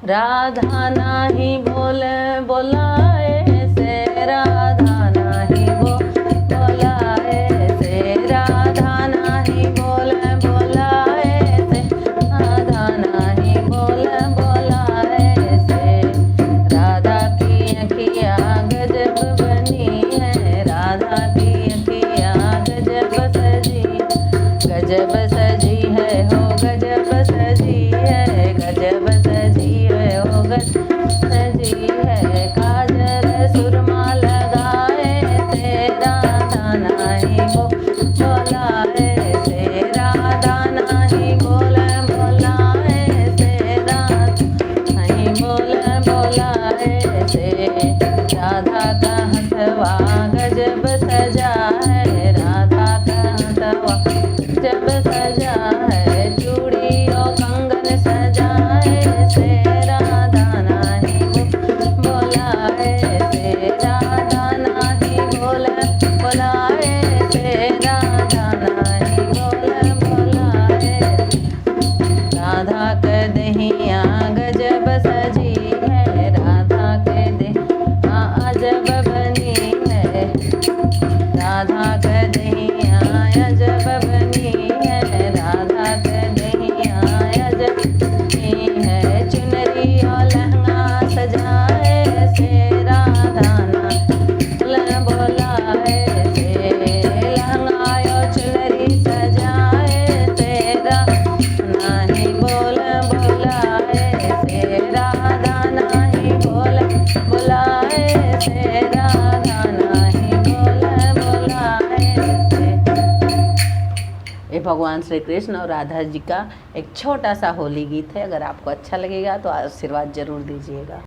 राधा नाही बोले बोलाए से, राधा नाही बोलाए से, राधा नाही बोले बोलाए से, राधा नहीं बोले बोलाए से। राधा की अखियाँ गजब बनी है, राधा की अखियाँ गजब सजी है हो, गजब सजी है, गजब सजी है हो, सजी है। काजल सुरमा लगाए से, राधा नहीं बोलाए से, राधा नहीं बोले बोलाए से, राधा नहीं बोले बोलाए से। राधा का हथवा गजब सजा है, राधा का हथवा जब सजा है, चूड़ी और कंगन सजाए से, राधा नहीं बोलाए से, राधा नहीं बोलाए से, राधा नहीं बोलाए। राधा के दहिया गजब सजी है, राधा के दहिया अजब बनी है, राधा के दहिया अजब बनी है, राधा के दहिया अजब बनी है। चुनरी और लहंगा सजाए से, राधा ना बोलाए से, लहंगा और चुनरी सजाए से, राधा नहीं बोलाए से, राधा नहीं बोलाए से, राधा नहीं बोलाए से। ये भगवान श्री कृष्ण और राधा जी का एक छोटा सा होली गीत है। अगर आपको अच्छा लगेगा तो आशीर्वाद जरूर दीजिएगा।